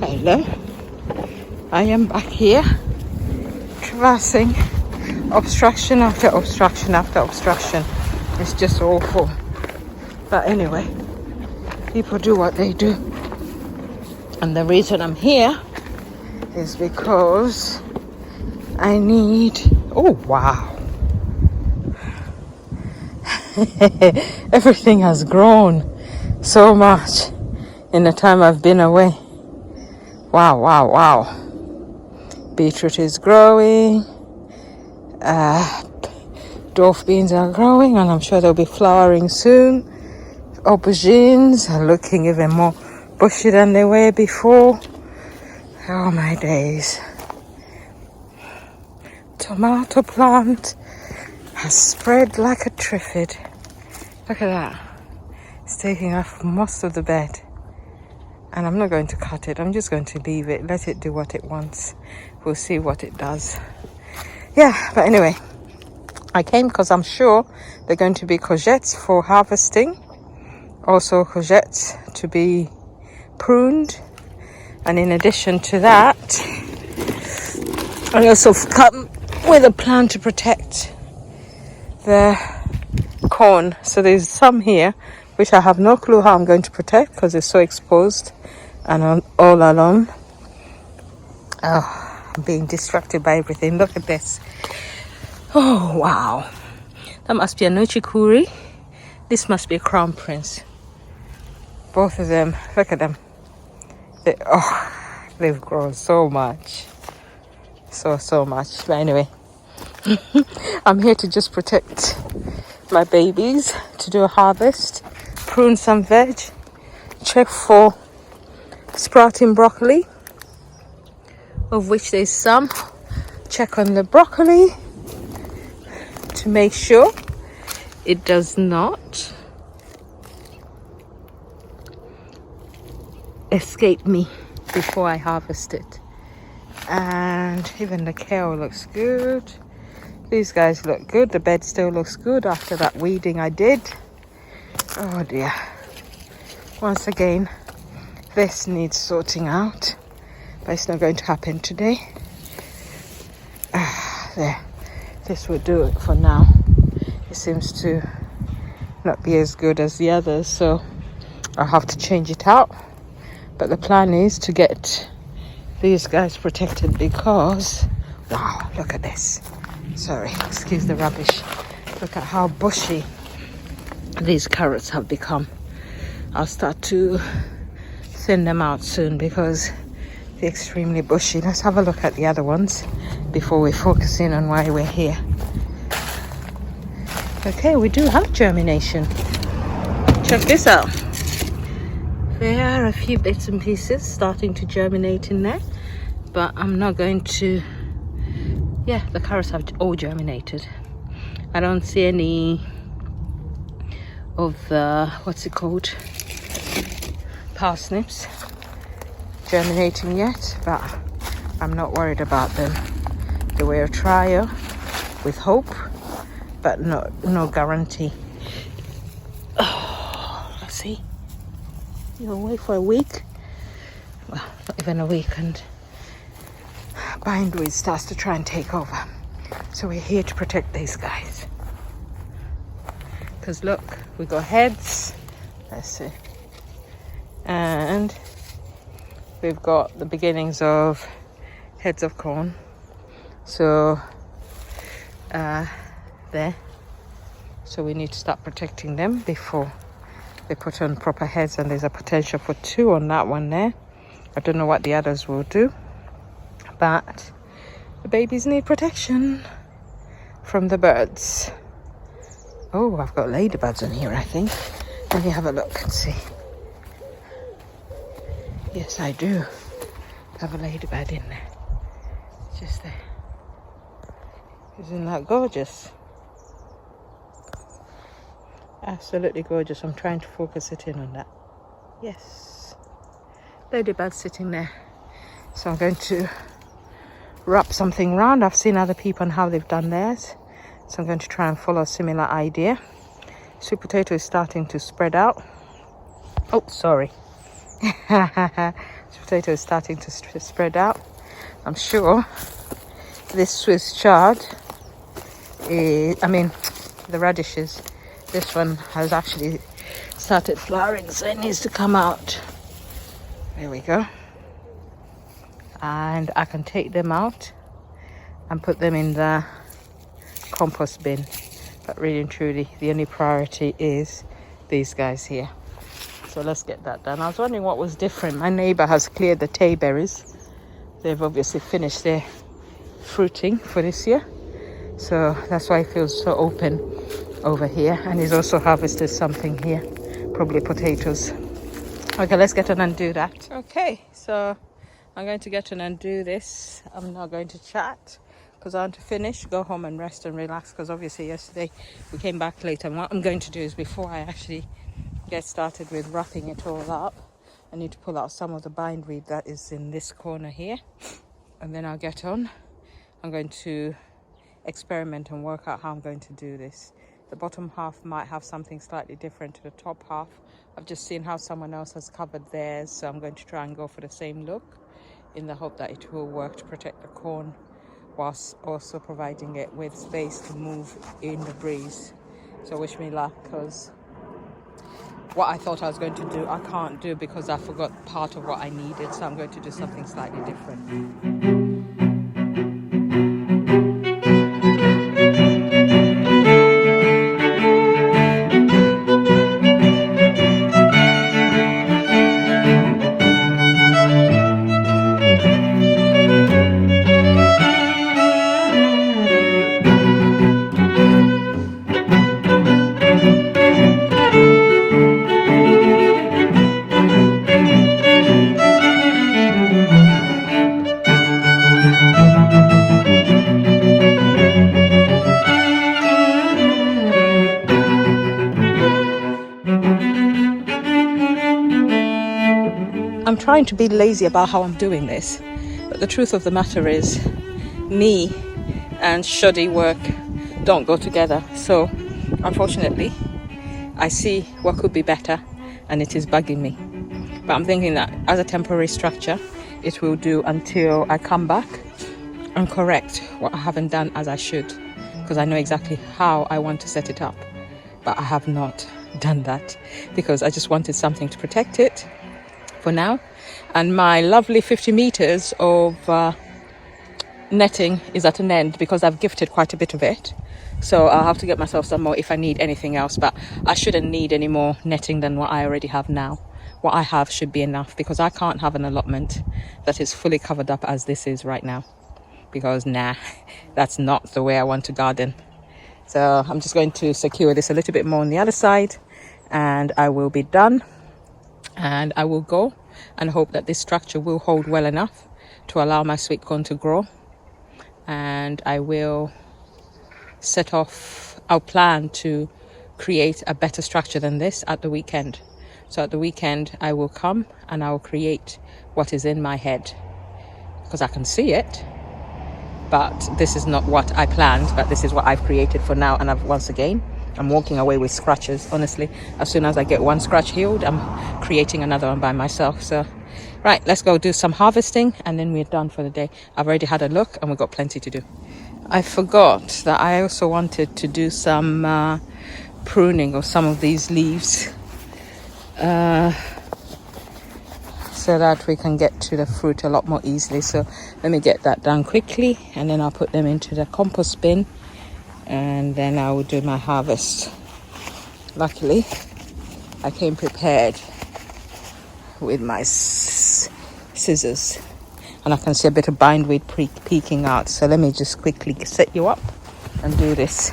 hello. I am back here, traversing obstruction after obstruction after obstruction. It's just awful. But anyway, people do what they do. And the reason I'm here is because I need... Oh, wow. Everything has grown so much in the time I've been away. Wow, wow, wow. Beetroot is growing. Dwarf beans are growing, and I'm sure they'll be flowering soon. Aubergines are looking even more bushy than they were before. Oh my days. Tomato plant has spread like a triffid. Look at that. It's taking off most of the bed. And I'm not going to cut it. I'm just going to leave it. Let it do what it wants. We'll see what it does. Yeah, but anyway. I came because I'm sure they're going to be courgettes for harvesting. Also courgettes to be pruned. And in addition to that, I also come with a plan to protect the corn. So there's some here which I have no clue how I'm going to protect because it's so exposed and all along. Oh, I'm being distracted by everything. Look at this. Oh wow, that must be a nochikuri. This must be a crown prince. Both of them, look at them. They've grown so much. So much. But anyway, I'm here to just protect my babies, to do a harvest, prune some veg, check for sprouting broccoli, of which there's some. Check on the broccoli to make sure it does not escape me before I harvest it. And even the kale looks good. These guys look good. The bed still looks good after that weeding I did. Oh dear. Once again, this needs sorting out, but it's not going to happen today. There. This will do it for now. It seems to not be as good as the others, so I'll have to change it out. But the plan is to get these guys protected because, wow, look at this. Sorry, excuse the rubbish. Look at how bushy these carrots have become. I'll start to thin them out soon because they're extremely bushy. Let's have a look at the other ones before we focus in on why we're here. Okay, we do have germination. Check this out. There are a few bits and pieces starting to germinate in there, but I'm not going to... Yeah, the carrots have all germinated. I don't see any of the, what's it called, parsnips germinating yet, but I'm not worried about them. They were a trial with hope, but no guarantee. Oh, let's see. You're away for a week. Well, not even a week, and bindweed starts to try and take over. So we're here to protect these guys. Because look, we got heads. Let's see. And we've got the beginnings of heads of corn. So there. So we need to start protecting them before they put on proper heads, and there's a potential for 2 on that one there. I don't know what the others will do, but the babies need protection from the birds. Oh, I've got ladybirds on here, I think. Let me have a look and see. Yes, I do have a ladybird in there. Just there. Isn't that gorgeous? Absolutely gorgeous. I'm trying to focus it in on that. Yes. Ladybird sitting there. So I'm going to wrap something round. I've seen other people and how they've done theirs. So I'm going to try and follow a similar idea. Sweet potato is starting to spread out. Oh, sorry. This potato is starting to spread out. I'm sure this Swiss chard is, the radishes, this one has actually started flowering, so it needs to come out. There we go. And I can take them out and put them in the compost bin. But really and truly, the only priority is these guys here. So let's get that done. I was wondering what was different. My neighbor has cleared the tayberries. They've obviously finished their fruiting for this year. So that's why it feels so open over here. And he's also harvested something here, probably potatoes. Okay, let's get on and do that. Okay, so I'm going to get on and do this. I'm not going to chat because I want to finish, go home and rest and relax, because obviously yesterday we came back late. And what I'm going to do is, before I actually get started with wrapping it all up, I need to pull out some of the bindweed that is in this corner here, and then I'll get on. I'm going to experiment and work out how I'm going to do this. The bottom half might have something slightly different to the top half. I've just seen how someone else has covered theirs, so I'm going to try and go for the same look in the hope that it will work to protect the corn whilst also providing it with space to move in the breeze. So wish me luck, because what I thought I was going to do, I can't do because I forgot part of what I needed. So I'm going to do something slightly different. I'm trying to be lazy about how I'm doing this, but the truth of the matter is, me and shoddy work don't go together. So unfortunately, I see what could be better and it is bugging me. But I'm thinking that as a temporary structure, it will do until I come back and correct what I haven't done as I should, because I know exactly how I want to set it up, but I have not done that because I just wanted something to protect it for now. And my lovely 50 meters of netting is at an end because I've gifted quite a bit of it, so I'll have to get myself some more if I need anything else. But I shouldn't need any more netting than what I already have now. What I have should be enough, because I can't have an allotment that is fully covered up as this is right now, because that's not the way I want to garden. So I'm just going to secure this a little bit more on the other side and I will be done. And I will go and hope that this structure will hold well enough to allow my sweet corn to grow. And I will set off, I'll plan to create a better structure than this at the weekend. So at the weekend, I will come and I will create what is in my head, because I can see it, but this is not what I planned, but this is what I've created for now. And I'm walking away with scratches. Honestly, as soon as I get one scratch healed, I'm creating another one by myself. So right, let's go do some harvesting and then we're done for the day. I've already had a look and we've got plenty to do. I forgot that I also wanted to do some pruning of some of these leaves so that we can get to the fruit a lot more easily. So let me get that done quickly and then I'll put them into the compost bin and then I will do my harvest. Luckily, I came prepared with my scissors and I can see a bit of bindweed peeking out. So let me just quickly set you up and do this.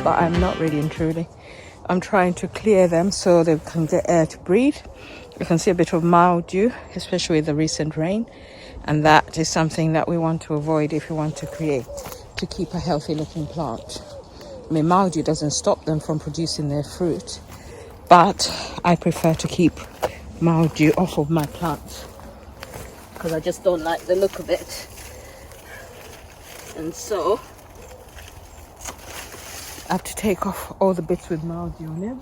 But I'm not really and truly. I'm trying to clear them so they can get air to breathe. You can see a bit of mildew, especially with the recent rain, and that is something that we want to avoid if we want to keep a healthy looking plant. I mean, mildew doesn't stop them from producing their fruit, but I prefer to keep mildew off of my plants because I just don't like the look of it. And so I have to take off all the bits with mildew on them,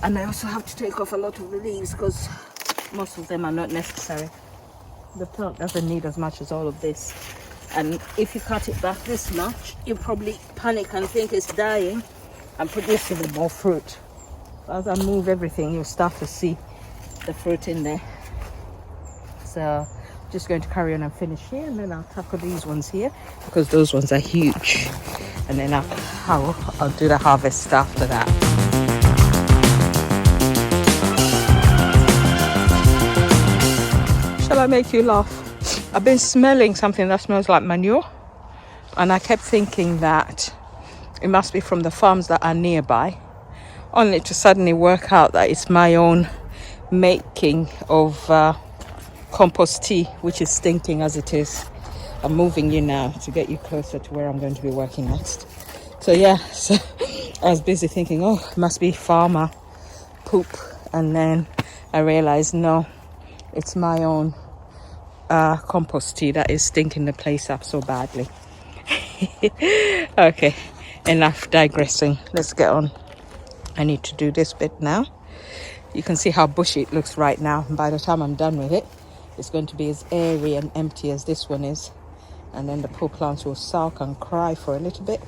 and I also have to take off a lot of the leaves because most of them are not necessary. The plant doesn't need as much as all of this, and if you cut it back this much, you'll probably panic and think it's dying and producing more fruit. As I move everything, you'll start to see the fruit in there. So just going to carry on and finish here, and then I'll tackle these ones here because those ones are huge, and then I'll do the harvest after that. Shall I make you laugh? I've been smelling something that smells like manure, and I kept thinking that it must be from the farms that are nearby, only to suddenly work out that it's my own making of compost tea, which is stinking as it is. I'm moving you now to get you closer to where I'm going to be working next. So yeah, so I was busy thinking, oh, it must be farmer poop, and then I realized no, it's my own compost tea that is stinking the place up so badly. Okay, enough digressing, let's get on. I need to do this bit now. You can see how bushy it looks right now, and by the time I'm done with it, it's going to be as airy and empty as this one is, and then the poor plants will sulk and cry for a little bit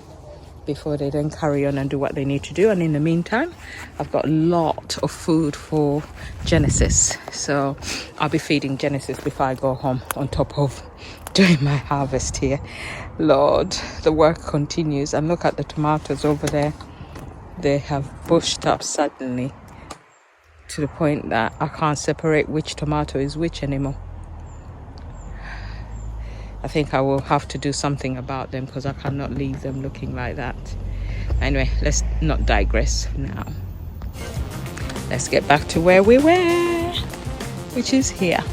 before they then carry on and do what they need to do. And in the meantime, I've got a lot of food for Genesis, so I'll be feeding Genesis before I go home, on top of doing my harvest here. Lord, the work continues. And look at the tomatoes over there. They have bushed up suddenly to the point that I can't separate which tomato is which anymore. I think I will have to do something about them because I cannot leave them looking like that. Anyway, let's not digress now. Let's get back to where we were, which is here.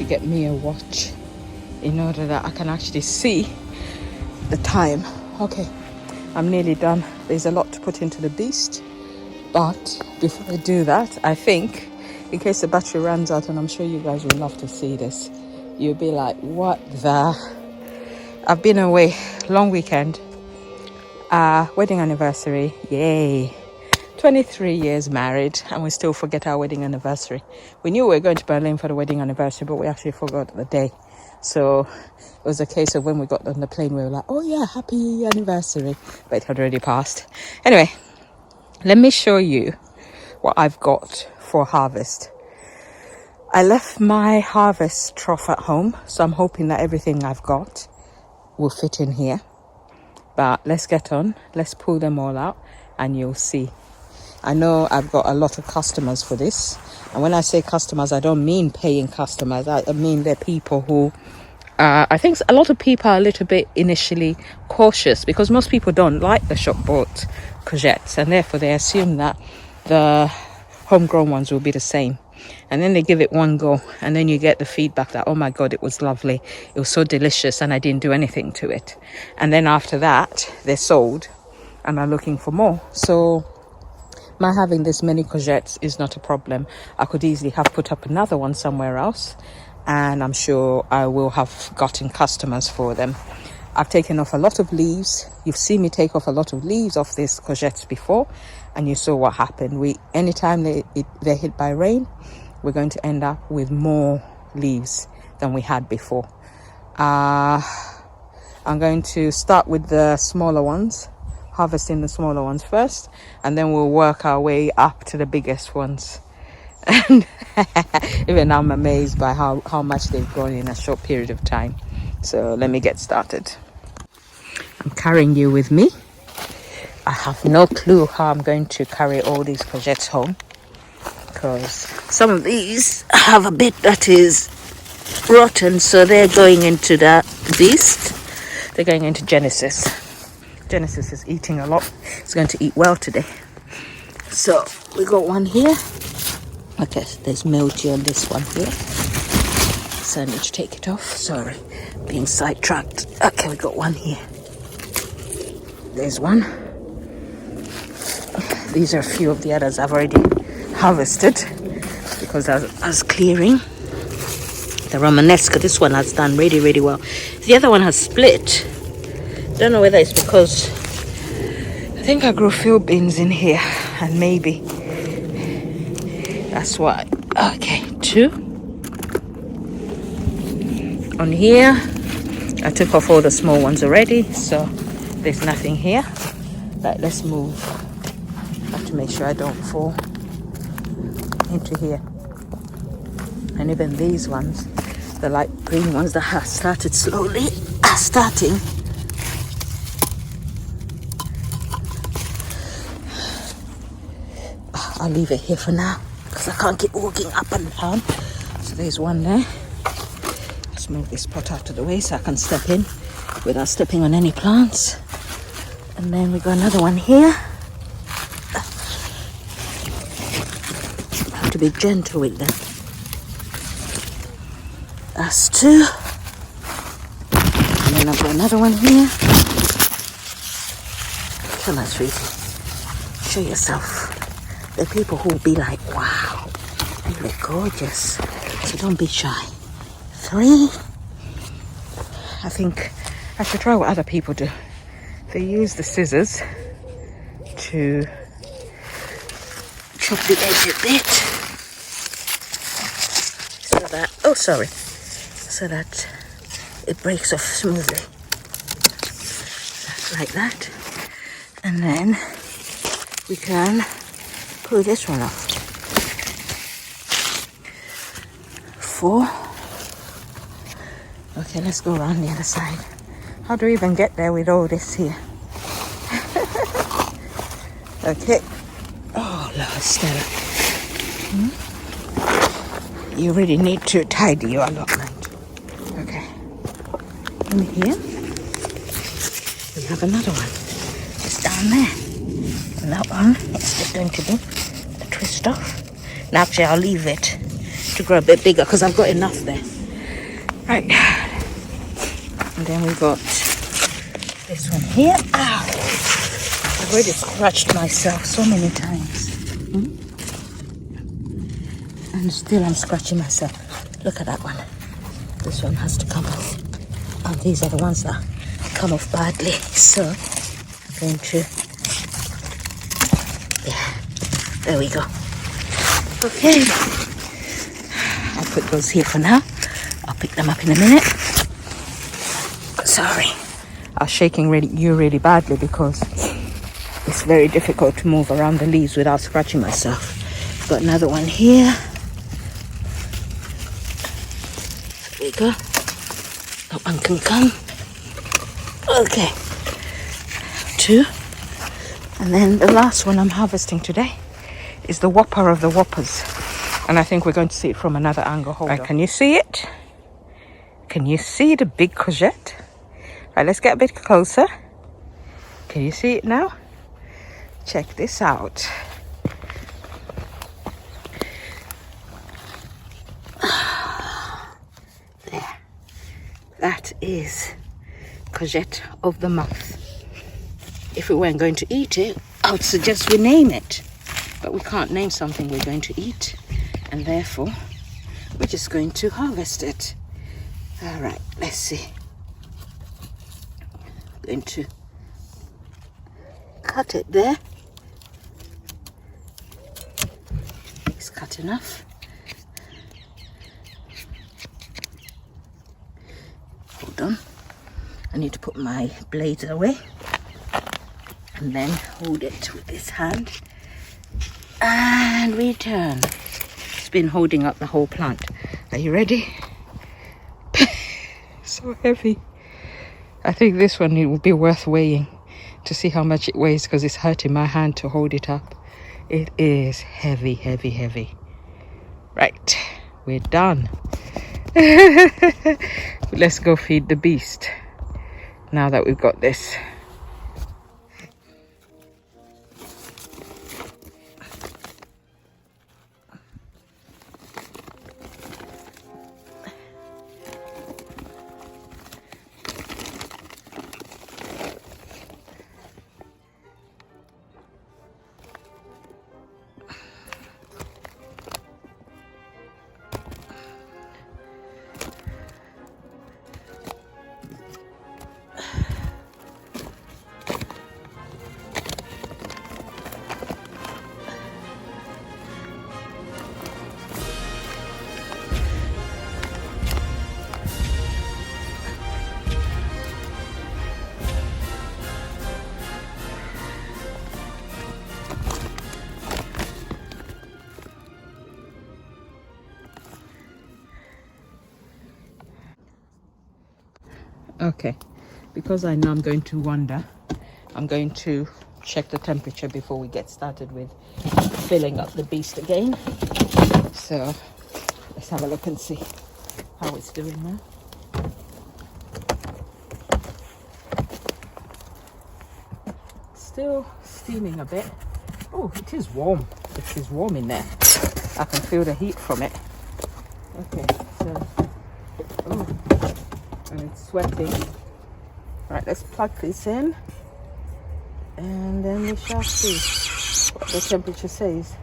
Get me a watch in order that I can actually see the time. Okay, I'm nearly done. There's a lot to put into the beast, but before I do that, I think in case the battery runs out, and I'm sure you guys would love to see this, you'll be like, what the? I've been away, long weekend, wedding anniversary, yay. 23 years married, and we still forget our wedding anniversary. We knew we were going to Berlin for the wedding anniversary, but we actually forgot the day. So it was a case of when we got on the plane, we were like, oh yeah, happy anniversary. But it had already passed. Anyway, let me show you what I've got for harvest. I left my harvest trough at home, so I'm hoping that everything I've got will fit in here. But let's get on. Let's pull them all out and you'll see. I know I've got a lot of customers for this. And when I say customers, I don't mean paying customers. I mean they're people who, I think a lot of people are a little bit initially cautious because most people don't like the shop-bought courgettes. And therefore they assume that the homegrown ones will be the same. And then they give it one go. And then you get the feedback that, oh my God, it was lovely. It was so delicious and I didn't do anything to it. And then after that, they're sold and are looking for more. So my having this many courgettes is not a problem. I could easily have put up another one somewhere else, and I'm sure I will have gotten customers for them. I've taken off a lot of leaves. You've seen me take off a lot of leaves off these courgettes before, and you saw what happened. Anytime they're hit by rain, we're going to end up with more leaves than we had before. I'm going to start with the smaller ones, harvesting the smaller ones first, and then we'll work our way up to the biggest ones. And even I'm amazed by how much they've grown in a short period of time. So let me get started. I'm carrying you with me. I have no clue how I'm going to carry all these courgettes home, because some of these have a bit that is rotten, so they're going into that beast. They're going into Genesis. Genesis is eating a lot. It's going to eat well today. So we got one here. Okay, there's mildew on this one here, so I need to take it off. Sorry, being sidetracked. Okay, we got one here. There's one. These are a few of the others I've already harvested because I was clearing. The Romanesca, this one has done really, really well. The other one has split. Don't know whether it's because I think I grew field beans in here, and maybe that's why. Okay, 2 on here. I took off all the small ones already, so there's nothing here. Right, let's move. I have to make sure I don't fall into here. And even these ones, the light green ones that have started slowly, are starting. I'll leave it here for now because I can't keep walking up and down. So there's one there. Let's move this pot out of the way so I can step in without stepping on any plants. And then we got another one here. I have to be gentle with them. That's 2. And then I've got another one here. Come on, sweetie. Show yourself. There are people who will be like, wow, you look gorgeous. So don't be shy. 3. I think I should try what other people do. They use the scissors to chop the edge a bit. So that, oh sorry. So that it breaks off smoothly. Like that. And then we can pull this one off. 4. Okay, let's go around the other side. How do we even get there with all this here? Okay. Oh, Lord, Stella. You really need to tidy your allotment. Okay. In here, we have another one. It's down there. And that one is just going to be a twist off. Now, actually, I'll leave it to grow a bit bigger because I've got enough there. Right. And then we got this one here. Ow! I've already scratched myself so many times. And still I'm scratching myself. Look at that one. This one has to come off. And these are the ones that come off badly. So I'm going to... yeah. There we go. Okay. I'll put those here for now. I'll pick them up in a minute. Sorry. I was shaking you really badly because it's very difficult to move around the leaves without scratching myself. Got another one here. There we go. That one can come. Okay. 2. And then the last one I'm harvesting today is the whopper of the whoppers. And I think we're going to see it from another angle. Hold on. Can you see it? Can you see the big courgette? Right, let's get a bit closer. Can you see it now? Check this out. There. That is courgette of the month. If we weren't going to eat it, I would suggest we name it. But we can't name something we're going to eat. And therefore, we're just going to harvest it. All right, let's see. I'm going to cut it there. It's cut enough. Hold on. I need to put my blades away and then hold it with this hand and return. It's been holding up the whole plant. Are you ready? So heavy. I think this one, it would be worth weighing to see how much it weighs, because it's hurting my hand to hold it up. It is heavy, heavy, heavy. Right, we're done. Let's go feed the beast now that we've got this. Okay, because I know I'm going to wander, I'm going to check the temperature before we get started with filling up the beast again. So let's have a look and see how it's doing now. Still steaming a bit. Oh, it is warm. It is warm in there. I can feel the heat from it. Okay, so and it's sweating. Right, let's plug this in and then we shall see what the temperature says.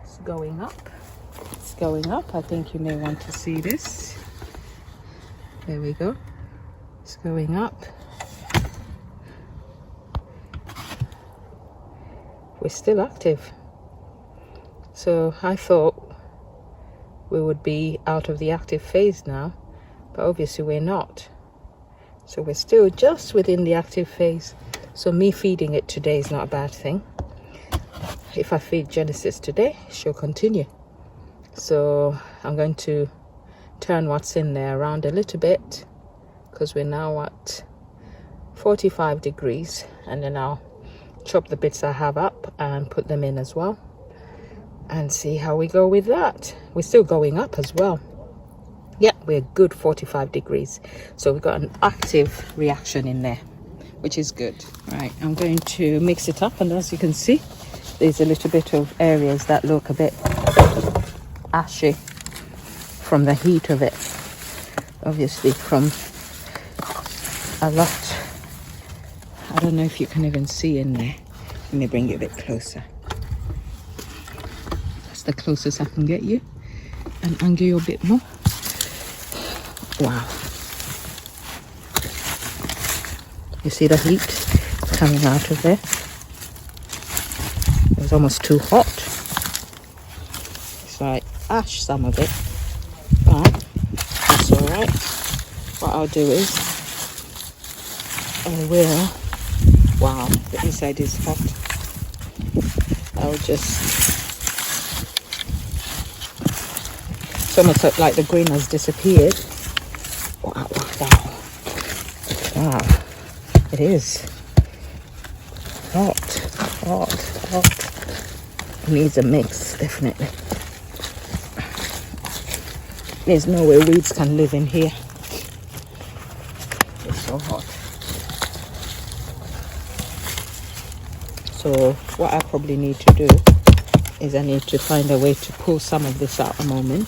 It's going up. It's going up. I think you may want to see this. There we go. It's going up. We're still active. So I thought we would be out of the active phase now, but obviously we're not. So we're still just within the active phase. So me feeding it today is not a bad thing. If I feed Genesis today, she'll continue. So I'm going to turn what's in there around a little bit, because we're now at 45 degrees, and then I'll chop the bits I have up and put them in as well, and see how we go with that. We're still going up as well. Yeah, we're good 45 degrees. So we've got an active reaction in there, which is good. Right, I'm going to mix it up, and as you can see, there's a little bit of areas that look a bit ashy from the heat of it. Obviously from a lot. I don't know if you can even see in there. Let me bring it a bit closer. The closest I can get you, and angle you a bit more. Wow, you see the heat coming out of there? It was almost too hot. It's like ash, some of it, but that's all right. What I'll do is I will, wow, the inside is hot. I'll just, it's almost like the green has disappeared. Wow, wow, wow. It is hot, hot, hot. It needs a mix, definitely. There's no way weeds can live in here. It's so hot. So what I probably need to do is I need to find a way to pull some of this out a moment,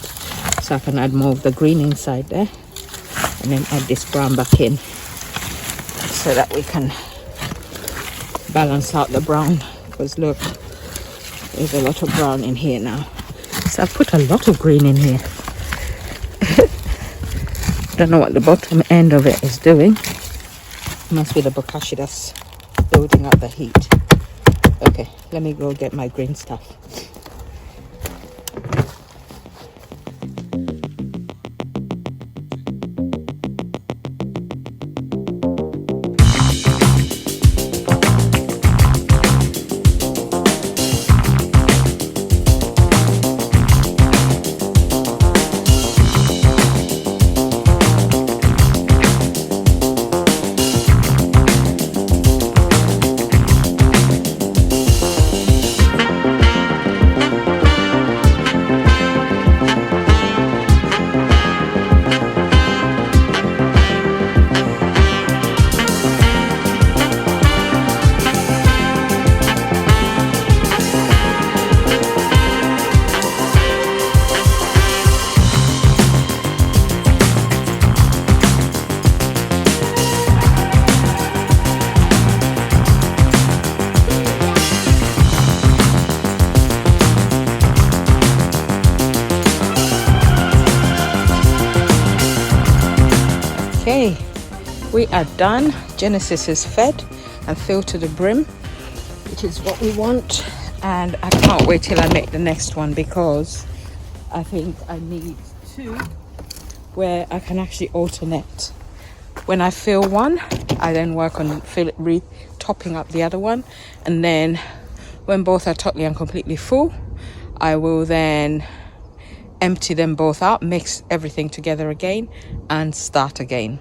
so I can add more of the green inside there, and then add this brown back in, so that we can balance out the brown. Because look, there's a lot of brown in here now. So I've put a lot of green in here. Don't know what the bottom end of it is doing. It must be the bokashi that's building up the heat. Okay, let me go get my green stuff. Okay, we are done. Genesis is fed and filled to the brim, which is what we want. And I can't wait till I make the next one, because I think I need two where I can actually alternate. When I fill one, I then work on topping up the other one, and then when both are totally and completely full, I will then empty them both out, mix everything together again, and start again,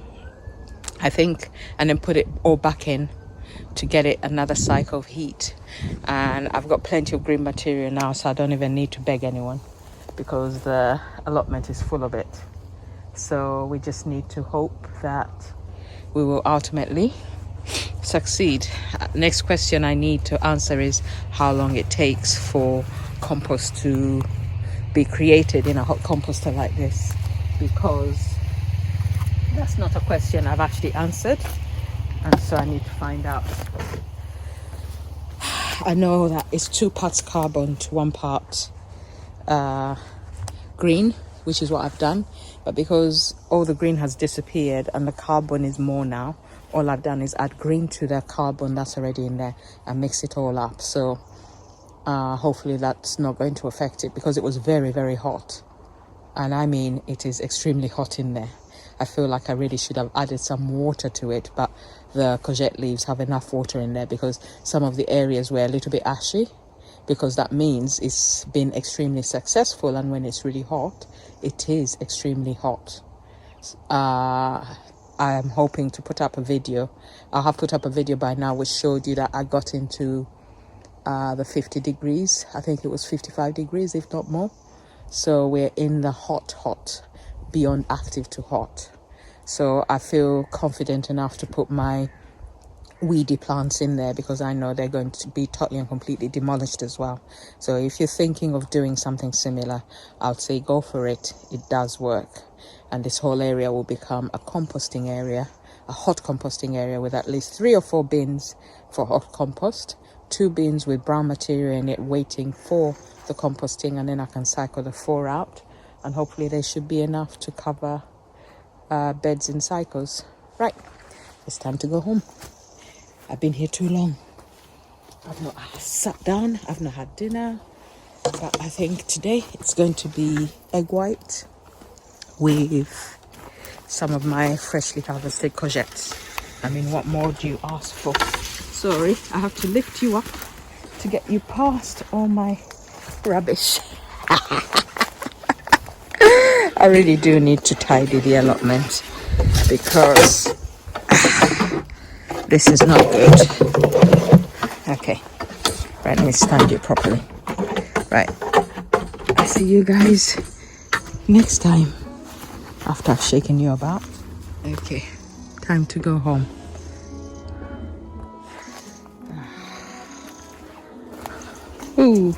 I think, and then put it all back in to get it another cycle of heat. And I've got plenty of green material now, so I don't even need to beg anyone, because the allotment is full of it. So we just need to hope that we will ultimately succeed. Next question I need to answer is how long it takes for compost to be created in a hot composter like this, because that's not a question I've actually answered, and so I need to find out. I know that it's 2 parts carbon to 1 part green, which is what I've done, but because all the green has disappeared and the carbon is more now, all I've done is add green to the carbon that's already in there and mix it all up. So hopefully that's not going to affect it, because it was very, very hot, and I mean it is extremely hot in there. I feel like I really should have added some water to it, but the courgette leaves have enough water in there, because some of the areas were a little bit ashy, because that means it's been extremely successful, and when it's really hot, it is extremely hot. I am hoping to put up a video. I'll have put up a video by now which showed you that I got into the 50 degrees. I think it was 55 degrees, if not more. So we're in the hot, beyond active to hot. So I feel confident enough to put my weedy plants in there, because I know they're going to be totally and completely demolished as well. So if you're thinking of doing something similar, I'd say go for it. It does work, and this whole area will become a composting area, a hot composting area, with at least 3 or 4 bins for hot compost, 2 bins with brown material in it waiting for the composting, and then I can cycle the 4 out, and hopefully they should be enough to cover beds in cycles. Right, it's time to go home. I've been here too long. I've not sat down, I've not had dinner, but I think today it's going to be egg white with some of my freshly harvested courgettes. I mean, what more do you ask for? Sorry, I have to lift you up to get you past all my rubbish. I really do need to tidy the allotment, because this is not good. Okay, right, let me stand you properly. Right, I'll see you guys next time after I've shaken you about. Okay, time to go home. Ooh.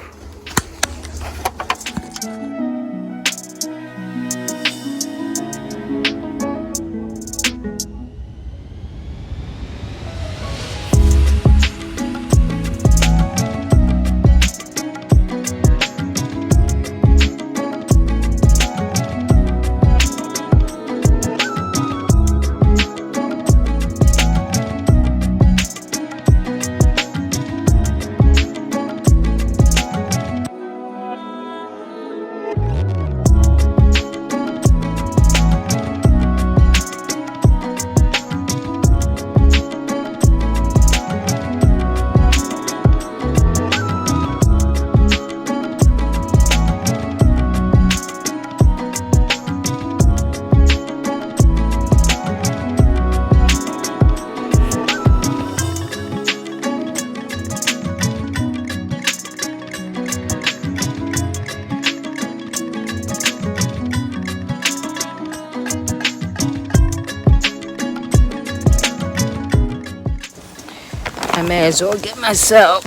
I may as well get myself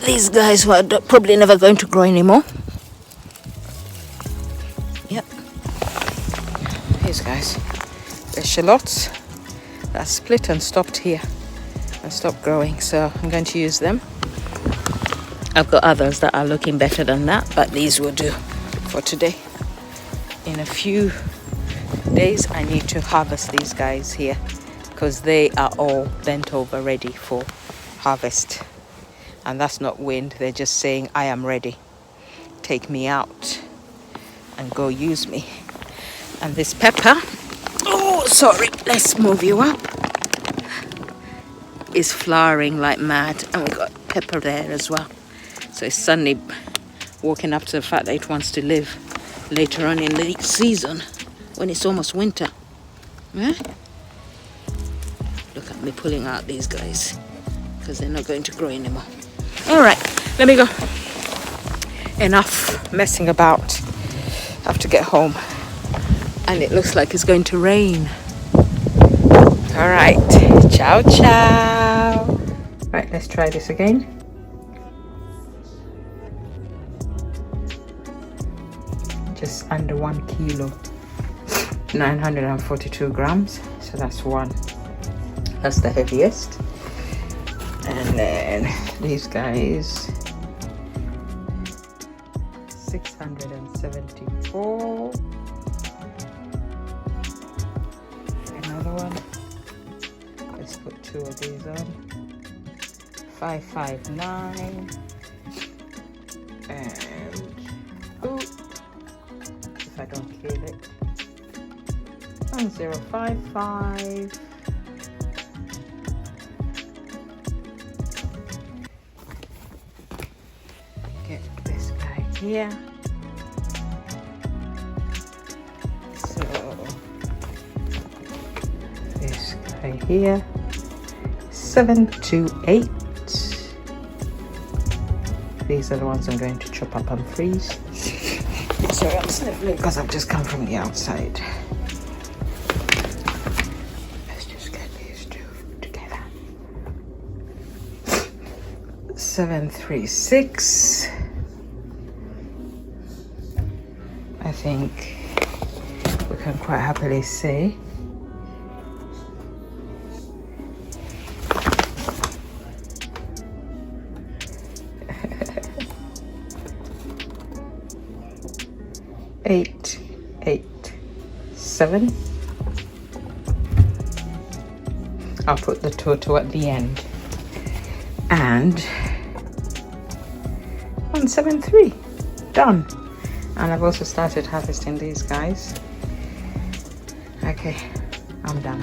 these guys who are probably never going to grow anymore. Yep. These guys. They're shallots that split and stopped here and stopped growing. So I'm going to use them. I've got others that are looking better than that, but these will do for today. In a few days I need to harvest these guys here, because they are all bent over ready for harvest. And that's not wind, they're just saying I am ready, take me out and go use me. And this pepper, oh sorry, let's move you up, is flowering like mad. And we've got pepper there as well. So it's suddenly walking up to the fact that it wants to live later on in the season when it's almost winter. Yeah? Look at me pulling out these guys because they're not going to grow anymore. All right, let me go. Enough messing about. I have to get home. And it looks like it's going to rain. All right, ciao, ciao. Right, let's try this again. Just under 1 kilo, 942 grams. So that's one. That's the heaviest. And then these guys, 674. Another one. Let's put 2 of these on. 559. And if I don't kill it, 1055. Get this guy here. So this guy here, 728. These are the ones I'm going to chop up and freeze. Sorry, I'm sniffling because I've just come from the outside. Let's just get these two together. 736. I think we can quite happily say. Eight, 7. I'll put the total at the end. And 173. Done. And I've also started harvesting these guys. Okay, I'm done.